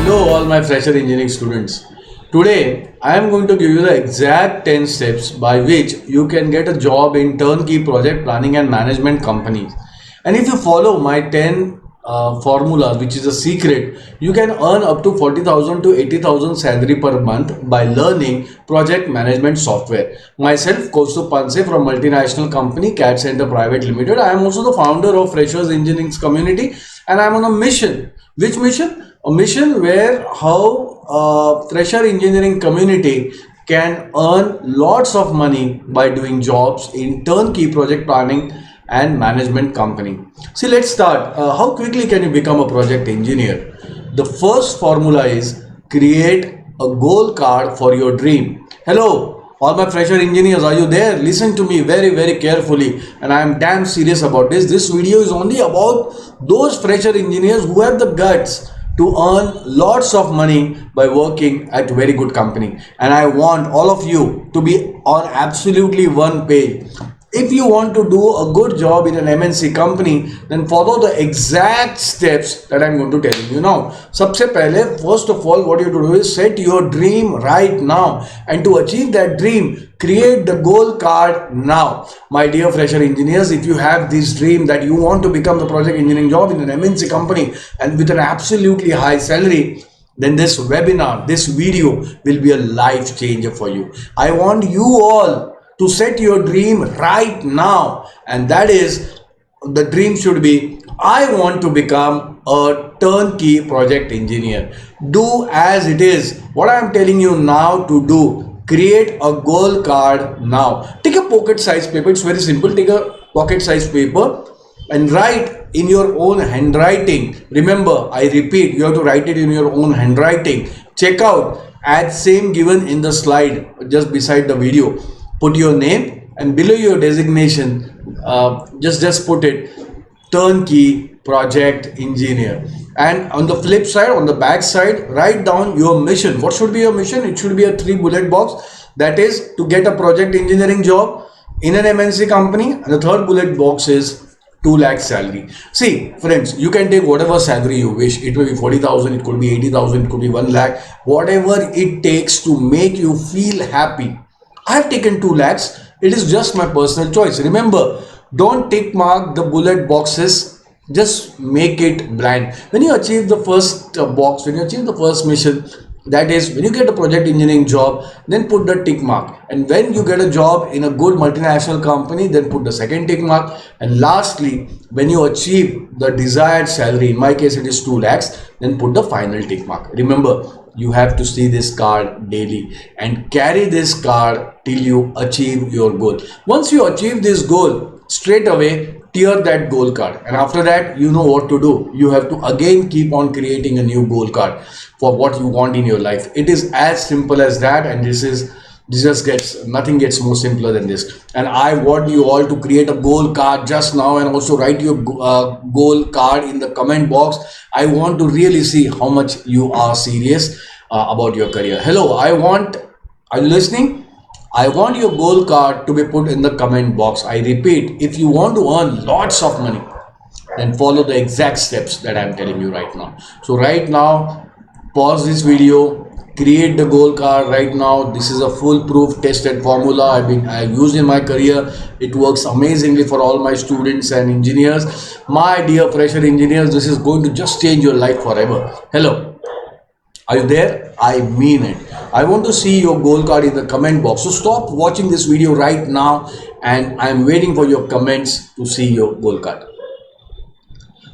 Hello all my fresher engineering students. Today I am going to give you the exact 10 steps by which you can get a job in turnkey project planning and management companies. And if you follow my 10 formulas, which is a secret, you can earn up to 40,000 to 80,000 salary per month by learning project management software. Myself, Kaustup Panse from multinational company CADD Centre Private Limited. I am also the founder of Freshers Engineering Community, and I am on a mission. Which mission? A mission where how fresher engineering community can earn lots of money by doing jobs in turnkey project planning and management company. See, let's start. How quickly can you become a project engineer? The first formula is create a goal card for your dream. Hello, all my fresher engineers, are you there? Listen to me very carefully, and I am damn serious about this. This video is only about those fresher engineers who have the guts to earn lots of money by working at a very good company. And I want all of you to be on absolutely one page. If you want to do a good job in an MNC company, then follow the exact steps that I'm going to tell you now. सबसे पहले, first of all, what you have to do is set your dream right now. And to achieve that dream, create the goal card now. My dear fresher engineers, if you have this dream that you want to become the project engineering job in an MNC company and with an absolutely high salary, then this webinar, this video will be a life changer for you. I want you all to set your dream right now, and that is, the dream should be, I want to become a turnkey project engineer. Do as it is what I am telling you now to do. Create a goal card now. Take a pocket size paper. It's very simple. Take a pocket size paper and write in your own handwriting. Remember, I repeat, you have to write it in your own handwriting. Check out as same given in the slide just beside the video. Put your name, and below your designation, just put it turnkey project engineer. And on the flip side, on the back side, write down your mission. What should be your mission? It should be a 3 bullet box. That is to get a project engineering job in an MNC company. And the third bullet box is 2 lakh salary. See, friends, you can take whatever salary you wish. It may be 40,000, it could be 80,000, it could be 1 lakh, whatever it takes to make you feel happy. I have taken 2 lakhs. It is just my personal choice. Remember, don't tick mark the bullet boxes. Just make it blank. When you achieve the first box, when you achieve the first mission, that is when you get a project engineering job, then put the tick mark. And when you get a job in a good multinational company, then put the second tick mark. And lastly, when you achieve the desired salary, in my case it is 2 lakhs, then put the final tick mark. Remember, you have to see this card daily and carry this card till you achieve your goal. Once you achieve this goal, straight away tear that goal card, and after that you know what to do. You have to again keep on creating a new goal card for what you want in your life. It is as simple as that, and nothing gets more simpler than this. And I want you all to create a goal card just now, and also write your goal card in the comment box. I want to really see how much you are serious about your career. Hello, are you listening? I want your goal card to be put in the comment box. I repeat, if you want to earn lots of money, then follow the exact steps that I am telling you right now. So right now, pause this video, create the goal card right now. This is a foolproof tested formula I've used in my career. It works amazingly for all my students and engineers. My dear fresher engineers, this is going to just change your life forever. Hello, are you there? I mean it. I want to see your goal card in the comment box. So stop watching this video right now, and I'm waiting for your comments to see your goal card.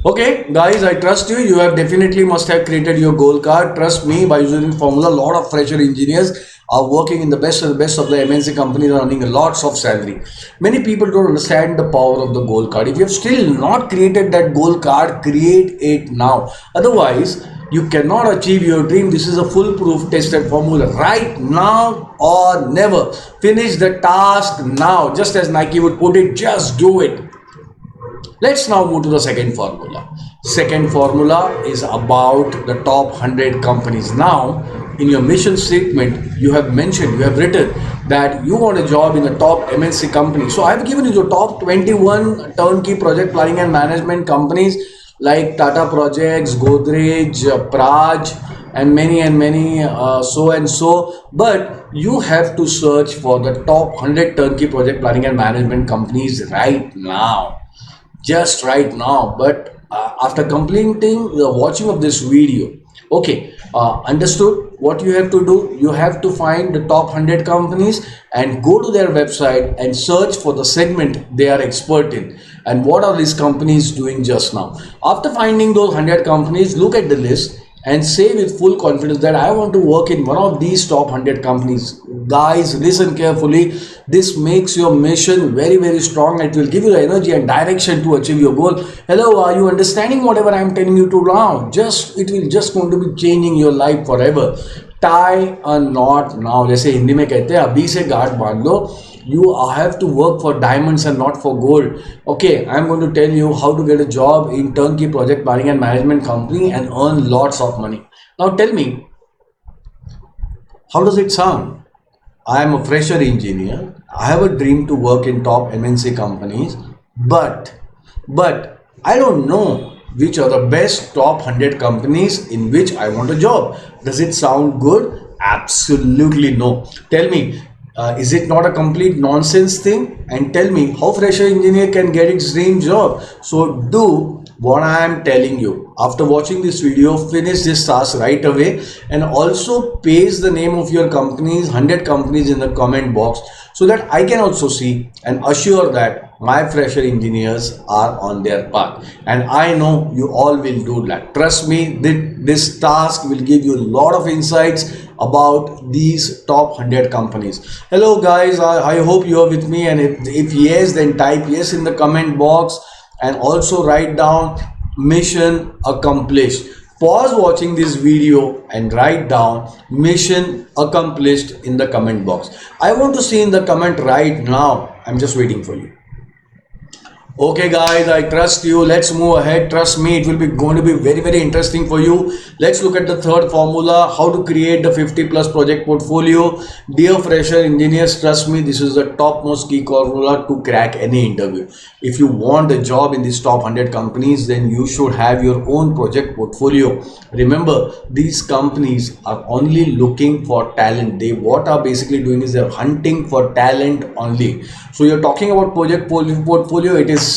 Okay guys, I trust you. You have definitely must have created your goal card. Trust me, by using formula, a lot of fresher engineers are working in the best of the MNC companies, earning lots of salary. Many people don't understand the power of the goal card. If you have still not created that goal card, create it now. Otherwise, you cannot achieve your dream. This is a foolproof tested formula. Right now or never. Finish the task now. Just as Nike would put it, just do it. Let's now move to the second formula. Second formula is about the top 100 companies. Now, in your mission statement, you have written that you want a job in the top MNC company. So I have given you the top 21 turnkey project planning and management companies like Tata Projects, Godrej, Praj, and many so and so, but you have to search for the top 100 turnkey project planning and management companies right now, just right now. But after completing the watching of this video, okay, understood what you have to do. You have to find the top 100 companies and go to their website and search for the segment they are expert in and what are these companies doing just now. After finding those 100 companies, look at the list and say with full confidence that I want to work in one of these top 100 companies. Guys, listen carefully. This makes your mission very, very strong. It will give you the energy and direction to achieve your goal. Hello, are you understanding whatever I am telling you to now? It will just going to be changing your life forever. Tie a knot now. जैसे हिंदी में कहते हैं अभी से गांठ बांध लो. You have to work for diamonds and not for gold. Okay, I'm going to tell you how to get a job in turnkey project planning and management company and earn lots of money. Now tell me, how does it sound? I am a fresher engineer. I have a dream to work in top MNC companies, but I don't know which are the best top 100 companies in which I want a job. Does it sound good? Absolutely no. Tell me, is it not a complete nonsense thing? And tell me how fresher engineer can get its dream job. So do what I am telling you. After watching this video, finish this task right away and also paste the name of your companies, 100 companies in the comment box so that I can also see and assure that my fresher engineers are on their path. And I know you all will do that. Trust me, this task will give you a lot of insights about these top 100 companies. Hello guys, I hope you are with me, and if yes, then type yes in the comment box and also write down mission accomplished. Pause watching this video and write down mission accomplished in the comment box. I want to see in the comment right now. I'm just waiting for you. Okay guys, I trust you. Let's move ahead. Trust me, it will be going to be very, very interesting for you. Let's look at the third formula, how to create the 50 plus project portfolio. Dear fresher engineers, trust me, this is the topmost key formula to crack any interview. If you want a job in these top 100 companies, then you should have your own project portfolio. Remember, these companies are only looking for talent. What are basically doing is they're hunting for talent only. So you're talking about project portfolio. It is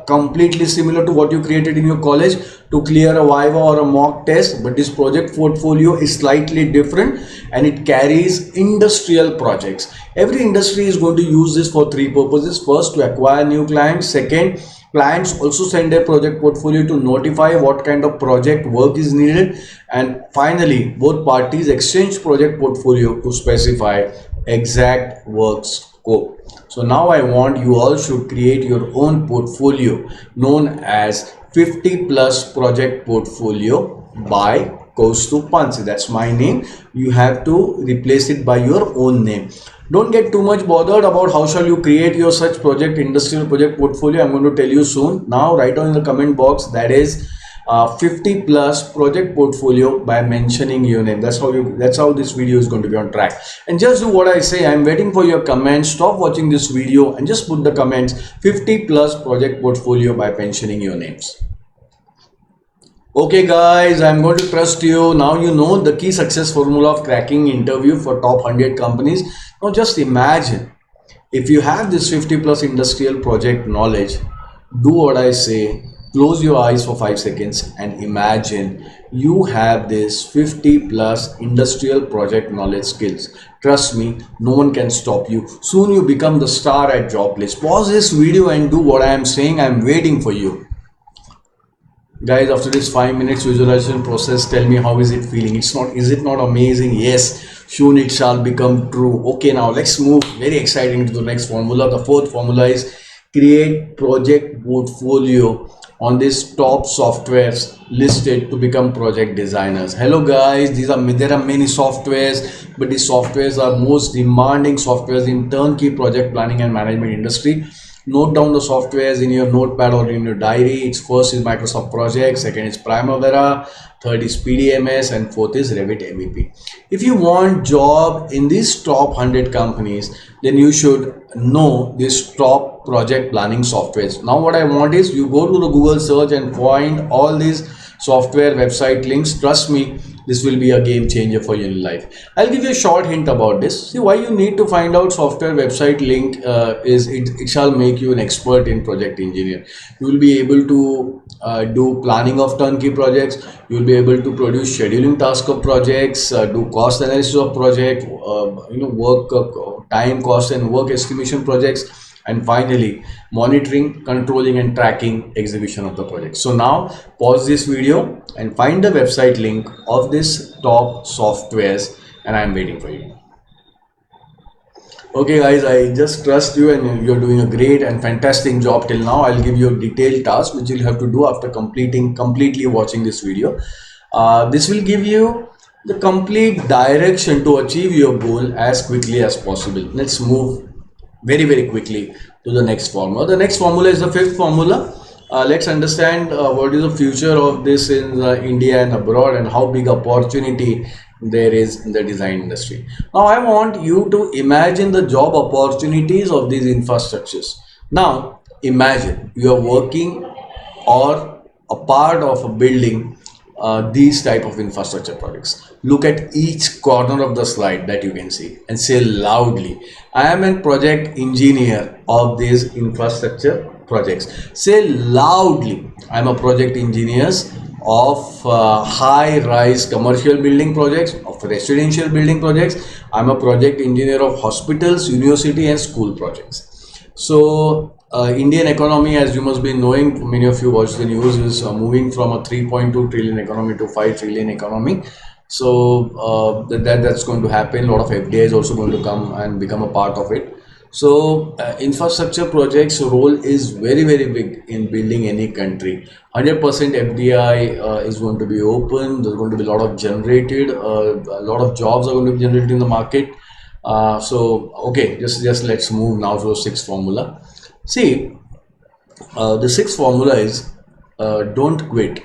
completely similar to what you created in your college to clear a viva or a mock test, but this project portfolio is slightly different and it carries industrial projects. Every industry is going to use this for three purposes. First, to acquire new clients. Second, clients also send their project portfolio to notify what kind of project work is needed. And finally, both parties exchange project portfolio to specify exact work scope. So now I want you all should create your own portfolio known as 50 plus project portfolio by Kaustup Pansi. That's my name. You have to replace it by your own name. Don't get too much bothered about how shall you create your such project industrial project portfolio. I'm going to tell you soon. Now write down in the comment box that is 50 plus project portfolio by mentioning your name. That's how this video is going to be on track. And just do what I say. I'm waiting for your comments. Stop watching this video and just put the comments 50 plus project portfolio by mentioning your names. Okay guys, I'm going to trust you. Now you know the key success formula of cracking interview for top 100 companies. Now just imagine if you have this 50 plus industrial project knowledge, do what I say. Close your eyes for 5 seconds and imagine you have this 50 plus industrial project knowledge skills. Trust me, no one can stop you. Soon you become the star at job list. Pause this video and do what I am saying. I am waiting for you. Guys, after this 5 minutes visualization process, tell me how is it feeling? Is it not amazing? Yes, soon it shall become true. Okay, now let's move very exciting to the next formula. The fourth formula is create project portfolio on these top softwares listed to become project designers. Hello guys, there are many softwares, but these softwares are most demanding softwares in turnkey project planning and management industry. Note down the softwares in your notepad or in your diary. It's first is Microsoft Project, second is Primavera, third is PDMS, and fourth is Revit MEP. If you want job in these top 100 companies, then you should know this top project planning softwares. Now what I want is you go to the Google search and find all these software website links. Trust me, This will be a game changer for your life. I'll give you a short hint about this. See, why you need to find out software website link is it shall make you an expert in project engineer. You will be able to do planning of turnkey projects. You will be able to produce scheduling task of projects, do cost analysis of project, work time, cost and work estimation projects, and finally monitoring, controlling and tracking execution of the project. So now pause this video and find the website link of this top softwares, and I'm waiting for you. Okay guys, I just trust you and you're doing a great and fantastic job till now. I'll give you a detailed task which you'll have to do after completely watching this video. This will give you the complete direction to achieve your goal as quickly as possible. Let's move very quickly to the next formula. The next formula is the fifth formula. Let's understand what is the future of this in India and abroad, and how big opportunity there is in the design industry. Now I want you to imagine the job opportunities of these infrastructures. Now imagine you are working or a part of a building these type of infrastructure projects. Look at each corner of the slide that you can see and say loudly, I am a project engineer of these infrastructure projects. Say loudly, I am a project engineer of high-rise commercial building projects, of residential building projects. I am a project engineer of hospitals, university and school projects. So Indian economy, as you must be knowing, many of you watch the news, is moving from a 3.2 trillion economy to 5 trillion economy. So that's going to happen. A lot of FDI is also going to come and become a part of it. So infrastructure projects role is very big in building any country. 100% FDI is going to be open. There's going to be a lot of generated, a lot of jobs are going to be generated in the market. So okay, just let's move now to the sixth formula. See, the sixth formula is don't quit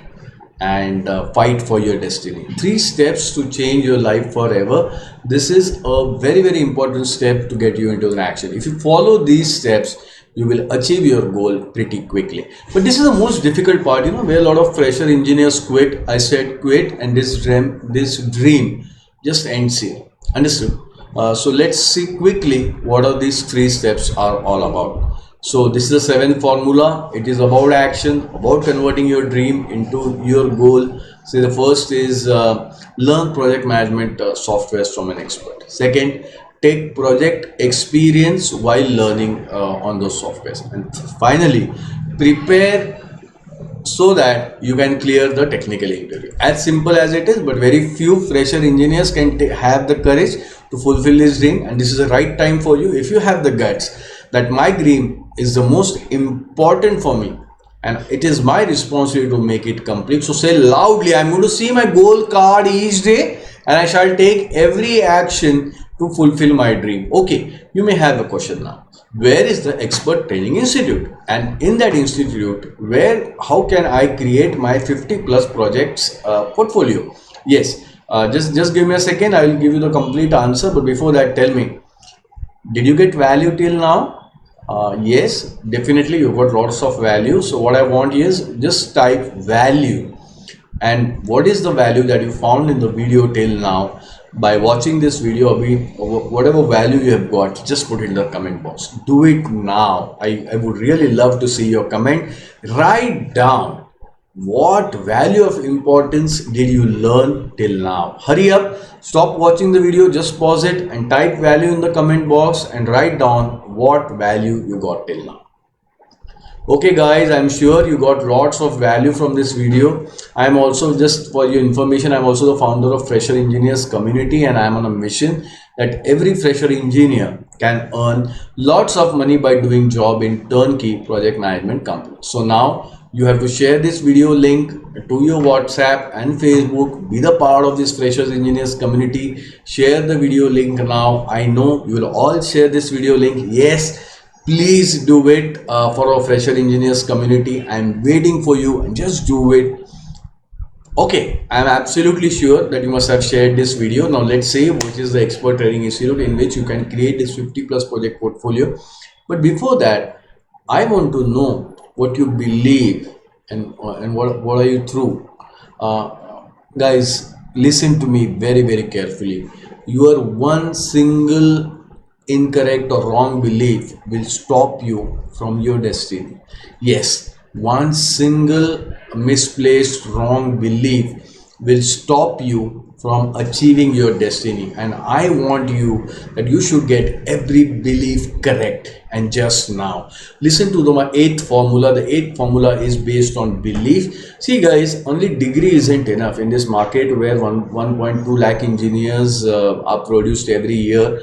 and fight for your destiny. 3 steps to change your life forever. This is a very important step to get you into an action. If you follow these steps, you will achieve your goal pretty quickly. But this is the most difficult part, where a lot of fresher engineers quit. I said quit, and this dream just ends here. Understood? So let's see quickly what are these 3 steps are all about. So this is the 7th formula. It is about action, about converting your dream into your goal. So the first is learn project management softwares from an expert. Second, take project experience while learning on those softwares. And finally, prepare so that you can clear the technical interview. As simple as it is, but very few fresher engineers can have the courage to fulfill this dream, and this is the right time for you. If you have the guts that my dream is the most important for me and it is my responsibility to make it complete, so say loudly, I'm going to see my goal card each day and I shall take every action to fulfill my dream. Okay, you may have a question now. Where is the expert training institute? And in that institute, how can I create my 50+ projects portfolio? Yes, just give me a second. I will give you the complete answer. But before that, tell me, did you get value till now? Yes, definitely you got lots of value. So what I want is just type value, and what is the value that you found in the video till now. By watching this video, whatever value you have got, just put it in the comment box. Do it now. I would really love to see your comment. Write down what value of importance did you learn till now. Hurry up, stop watching the video, just pause it and type value in the comment box and write down what value you got till now. Okay guys, I'm sure you got lots of value from this video. I'm also, just for your information, I'm also the founder of Fresher Engineers community, and I'm on a mission that every fresher engineer can earn lots of money by doing job in turnkey project management companies. So now you have to share this video link to your WhatsApp and Facebook. Be the part of this Freshers Engineers community. Share the video link now. I know you will all share this video link. Yes, please do it for our Fresher Engineers community. I'm waiting for you, and just do it. Okay, I'm absolutely sure that you must have shared this video. Now let's say which is the expert training institute in which you can create this 50+ project portfolio. But before that, I want to know what you believe and what are you through. Guys, listen to me very, very carefully. Your one single incorrect or wrong belief will stop you from your destiny. Yes, one single misplaced wrong belief will stop you from achieving your destiny. And I want you that you should get every belief correct. And just now, listen to my eighth formula. The eighth formula is based on belief. See, guys, only degree isn't enough in this market where 1.2 lakh engineers are produced every year.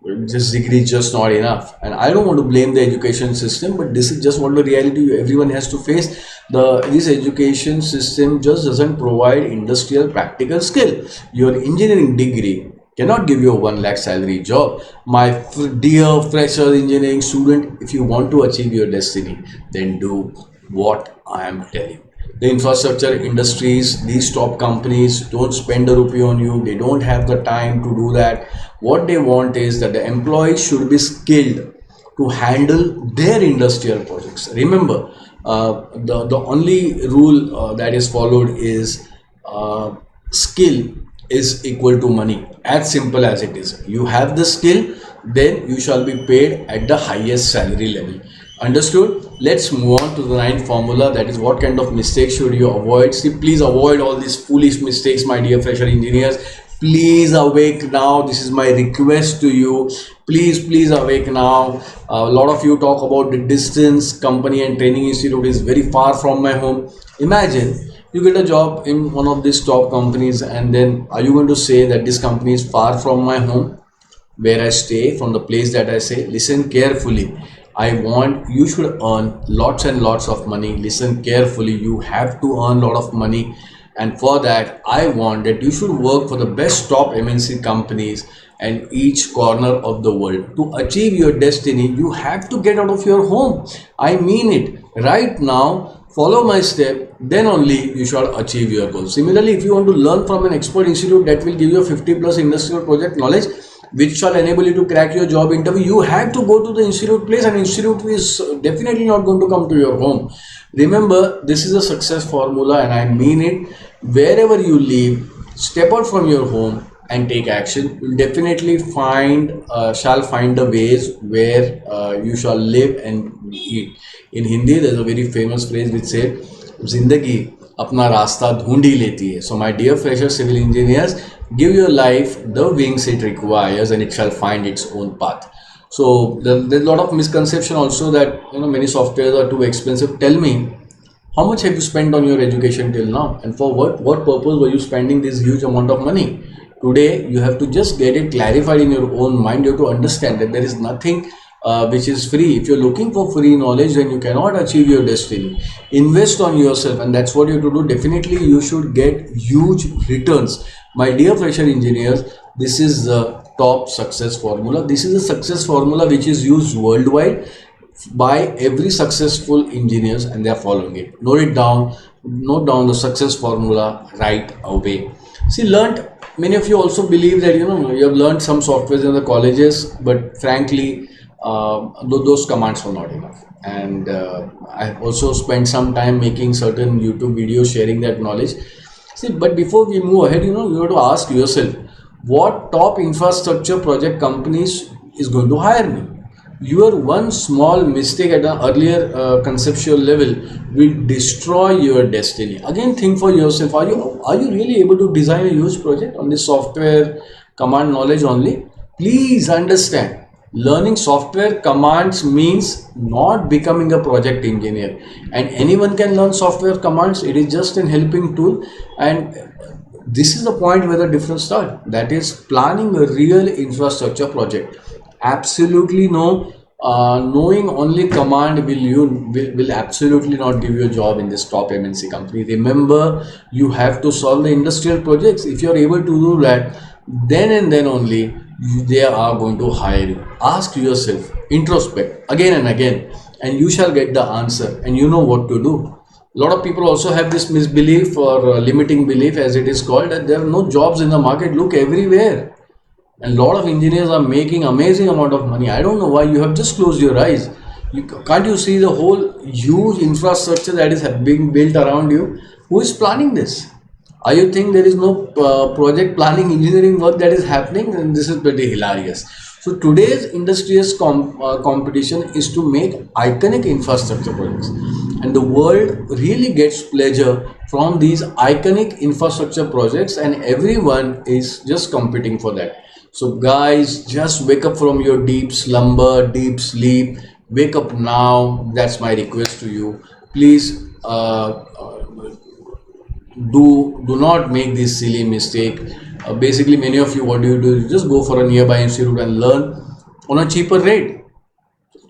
This degree is just not enough, and I don't want to blame the education system, but this is just what the reality everyone has to face. This education system just doesn't provide industrial practical skill. Your engineering degree cannot give you a 1 lakh salary job. My dear fresher engineering student, if you want to achieve your destiny, then do what I am telling. The infrastructure industries, these top companies don't spend a rupee on you. They don't have the time to do that. What they want is that the employees should be skilled to handle their industrial projects. Remember, the only rule that is followed is skill is equal to money. As simple as it is. You have the skill, then you shall be paid at the highest salary level. Understood? Let's move on to the ninth formula, that is what kind of mistakes should you avoid. See, please avoid all these foolish mistakes, my dear fresher engineers. Please awake now. This is my request to you. Please awake now. A lot of you talk about the distance. Company and training institute is very far from my home. Imagine you get a job in one of these top companies, and then are you going to say that this company is far from my home, where I stay, from the place that I say? Listen carefully. I want you should earn lots and lots of money. Listen carefully. You have to earn a lot of money, and for that I want that you should work for the best top MNC companies and each corner of the world. To achieve your destiny, you have to get out of your home. I mean it. Right now, follow my step, then only you shall achieve your goal. Similarly, if you want to learn from an expert institute that will give you a 50 plus industrial project knowledge, which shall enable you to crack your job interview, you have to go to the institute place, and institute is definitely not going to come to your home. Remember, this is a success formula, and I mean it. Wherever you live, step out from your home and take action. You'll definitely shall find the ways where you shall live and eat. In Hindi, there's a very famous phrase which says, "Zindagi अपना रास्ता ढूंढ ही लेती है." So my dear fresher civil engineers, give your life the wings it requires, and it shall find its own path. So there's a lot of misconception also that many softwares are too expensive. Tell me, how much have you spent on your education till now, and for what purpose were you spending this huge amount of money? Today you have to just get it clarified in your own mind. You have to understand that there is nothing which is free. If you're looking for free knowledge, then you cannot achieve your destiny. Invest on yourself, and that's what you have to do. Definitely you should get huge returns. My dear fresher engineers, this is the top success formula. This is a success formula which is used worldwide by every successful engineers, and they are following it. Note down the success formula right away. See, many of you also believe that you have learned some softwares in the colleges, but frankly those commands are not enough. And I've also spent some time making certain YouTube videos sharing that knowledge. See, but before we move ahead, you have to ask yourself, what top infrastructure project companies is going to hire me? Your one small mistake at an earlier conceptual level will destroy your destiny. Again, think for yourself, are you really able to design a huge project on this software command knowledge only? Please understand, learning software commands means not becoming a project engineer, and anyone can learn software commands. It is just an helping tool, and this is the point where the difference starts. That is planning a real infrastructure project. Absolutely no. Knowing only command will absolutely not give you a job in this top MNC company. Remember, you have to solve the industrial projects. If you are able to do that, then and then only they are going to hire you. Ask yourself, introspect again and again, and you shall get the answer, and you know what to do. A lot of people also have this misbelief or limiting belief, as it is called, that there are no jobs in the market. Look everywhere, and a lot of engineers are making amazing amount of money. I don't know why. You have just closed your eyes. Can't you see the whole huge infrastructure that is being built around you? Who is planning this? Are you think there is no project planning engineering work that is happening? And this is pretty hilarious. So today's industrious competition is to make iconic infrastructure projects, and the world really gets pleasure from these iconic infrastructure projects, and everyone is just competing for that. So guys, just wake up from your deep slumber, deep sleep. Wake up now. That's my request to you. Please do not make this silly mistake. Basically, many of you, what do you do? You just go for a nearby institute and learn on a cheaper rate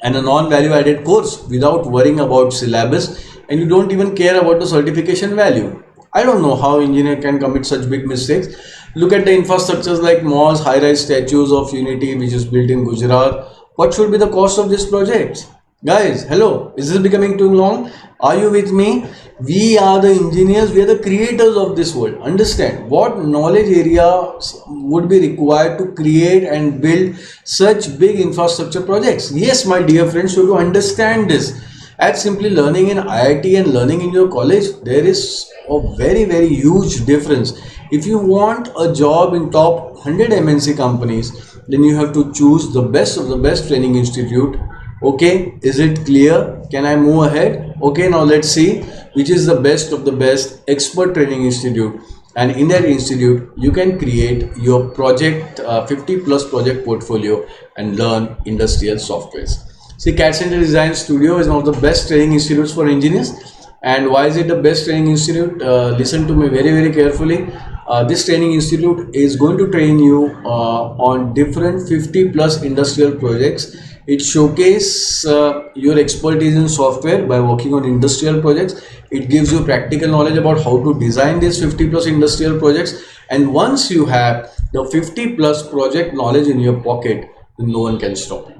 and a non-value added course without worrying about syllabus, and you don't even care about the certification value. I don't know how engineer can commit such big mistakes. Look at the infrastructures like malls, high-rise statues of unity which is built in Gujarat. What should be the cost of this project? Guys, hello, is this becoming too long? Are you with me? We are the engineers, we are the creators of this world. Understand what knowledge areas would be required to create and build such big infrastructure projects. Yes, my dear friends, so to understand this, as simply learning in IIT and learning in your college, there is a very huge difference. If you want a job in top 100 MNC companies, then you have to choose the best of the best training institute. Okay, is it clear? Can I move ahead? Okay, now let's see which is the best of the best expert training institute, and in that institute you can create your project 50 plus project portfolio and learn industrial softwares. See, CAD Center Design Studio is one of the best training institutes for engineers. And why is it the best training institute? Listen to me very carefully. This training institute is going to train you on different 50 plus industrial projects. It showcases your expertise in software by working on industrial projects. It gives you practical knowledge about how to design these 50 plus industrial projects. And once you have the 50 plus project knowledge in your pocket, no one can stop you.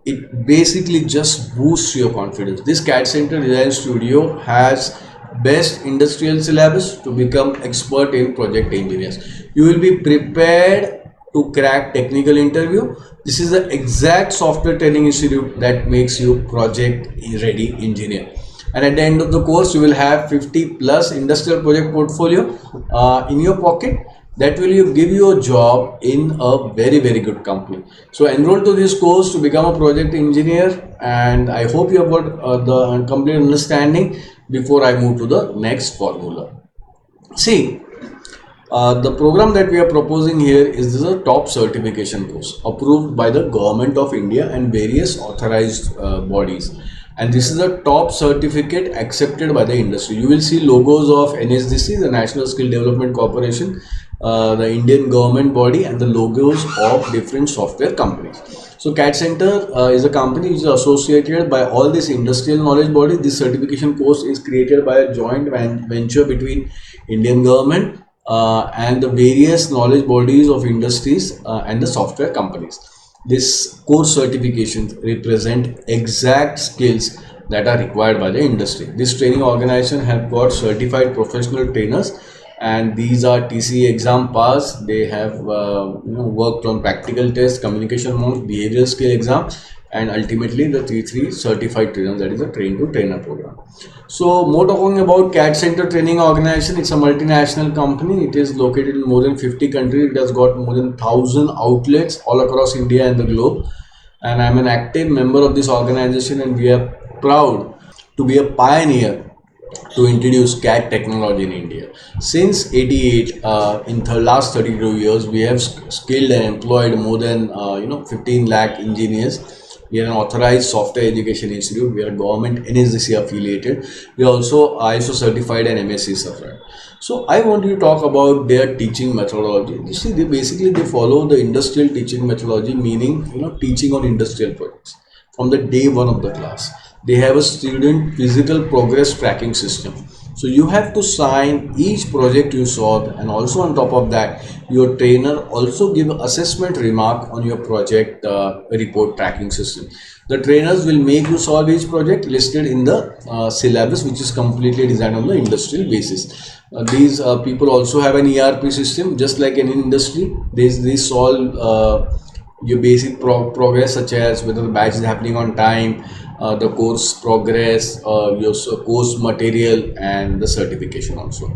It basically just boosts your confidence. This CAD Center Design Studio has best industrial syllabus to become expert in project engineers. You will be prepared to crack technical interview. This is the exact software training institute that makes you project ready engineer. And at the end of the course, you will have 50 plus industrial project portfolio in your pocket that will give you a job in a very good company. So enroll to this course to become a project engineer, and I hope you have got the complete understanding. Before I move to the next formula, see, the program that we are proposing here is a top certification course approved by the Government of India and various authorized bodies, and this is a top certificate accepted by the industry. You will see logos of NSDC, the National Skill Development Corporation, the Indian government body, and the logos of different software companies. So CAD Center is a company which is associated by all these industrial knowledge bodies. This certification course is created by a joint venture between Indian government and the various knowledge bodies of industries and the software companies. This course certifications represent exact skills that are required by the industry. This training organization have got certified professional trainers, and these are TCE exam pass. They have worked on practical tests, communication modes, behavioral skill exam, and ultimately the T3 certified trainer, that is a train to trainer program. So more talking about CAD Center Training Organization, it's a multinational company. It is located in more than 50 countries. It has got more than 1,000 outlets all across India and the globe. And I'm an active member of this organization, and we are proud to be a pioneer to introduce CAD technology in India. Since 88, in the last 32 years, we have skilled and employed more than 15 lakh engineers. We are an authorized software education institute. We are government NSDC affiliated. We are also ISO certified and MSc certified. So I want you to talk about their teaching methodology. You see, they follow the industrial teaching methodology, meaning teaching on industrial projects from the day one of the class. They have a student physical progress tracking system. So you have to sign each project you solve, and also on top of that, your trainer also give assessment remark on your project report tracking system. The trainers will make you solve each project listed in the syllabus, which is completely designed on the industrial basis. These people also have an ERP system, just like in industry. They solve your basic progress, such as whether the batch is happening on time, the course progress, course material, and the certification also.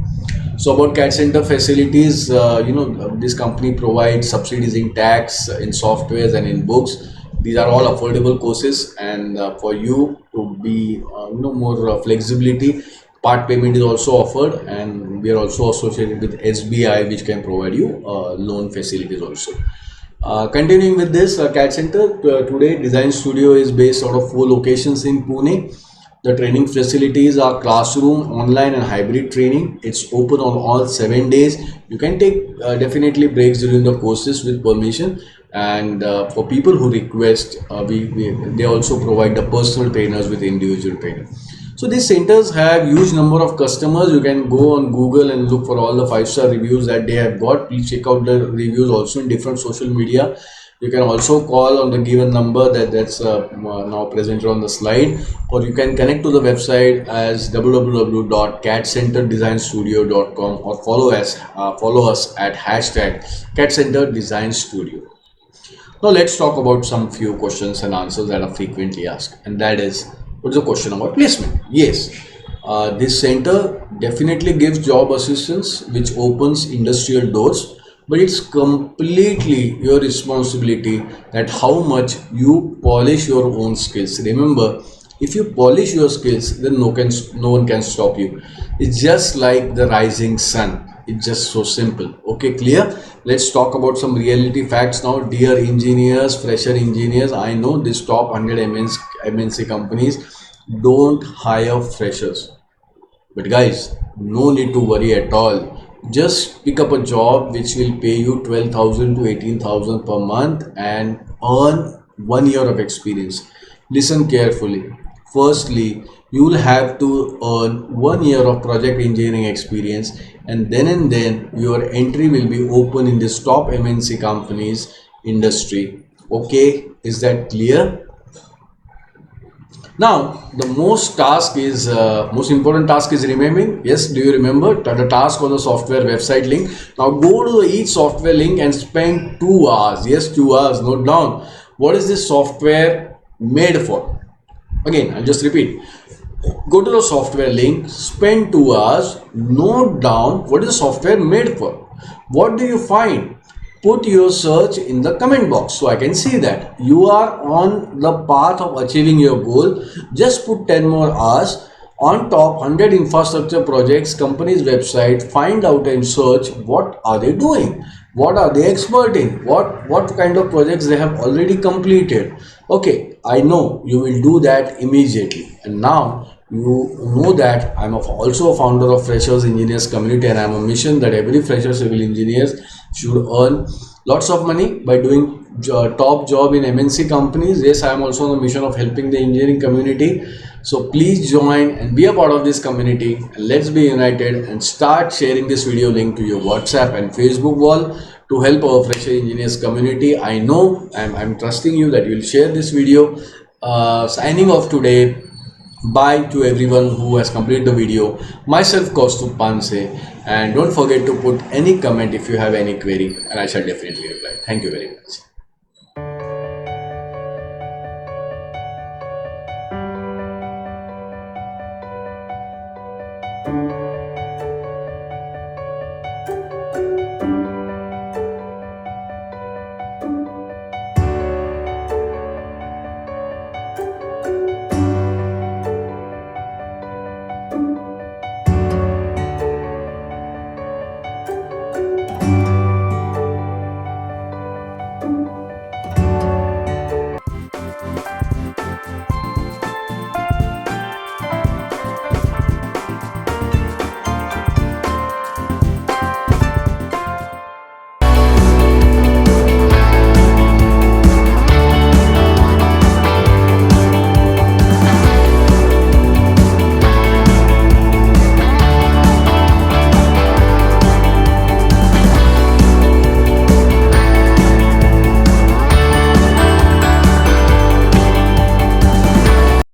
So about CAD Center facilities, this company provides subsidies in tax, in softwares, and in books. These are all affordable courses, and for you to be more flexibility, part payment is also offered, and we are also associated with SBI, which can provide you loan facilities also. Continuing with this CAD Center, today Design Studio is based out of 4 locations in Pune. The training facilities are classroom, online, and hybrid training. It's open on all 7 days. You can take definitely breaks during the courses with permission. And for people who request, they also provide the personal trainers with individual trainer. So these centers have huge number of customers. You can go on Google and look for all the 5-star reviews that they have got. Please check out the reviews also in different social media. You can also call on the given number that's now presented on the slide, or you can connect to the website as www.cadcenterdesignstudio.com, or follow us at hashtag #CADCenterDesignStudio. Now let's talk about some few questions and answers that are frequently asked, and that is, what's the question about placement? Yes, this center definitely gives job assistance, which opens industrial doors, but it's completely your responsibility that how much you polish your own skills. Remember, if you polish your skills, then no one can stop you. It's just like the rising sun. It's just so simple. Okay, clear? Let's talk about some reality facts now. Dear engineers, fresher engineers, I know this top 100 MNC companies don't hire freshers. But guys, no need to worry at all. Just pick up a job which will pay you 12,000 to 18,000 per month and earn 1 year of experience. Listen carefully. Firstly, you will have to earn 1 year of project engineering experience, and then your entry will be open in this top MNC companies industry. Okay, is that clear? Now, the most important task is remembering. Yes, do you remember the task on the software website link? Now go to each software link and spend 2 hours. Yes, 2 hours. Note down what is this software made for. Again, I'll just repeat. Go to the software link, spend 2 hours, note down what is the software made for. What do you find? Put your search in the comment box so I can see that you are on the path of achieving your goal. Just put 10 more hours. On top 100 infrastructure projects, company's website, find out and search what are they doing, what are they expert in, what kind of projects they have already completed. Okay, I know you will do that immediately. And now you know that I'm also a founder of Freshers Engineers Community, and I'm a mission that every fresher civil engineers should earn lots of money by doing top job in MNC companies. Yes, I am also on a mission of helping the engineering community. So please join and be a part of this community, and let's be united and start sharing this video link to your WhatsApp and Facebook wall to help our fresher engineers community. I know I'm trusting you that you will share this video. Signing off today. Bye to everyone who has completed the video. Myself, Kaustup Panse, and don't forget to put any comment if you have any query, and I shall definitely reply. Thank you very much.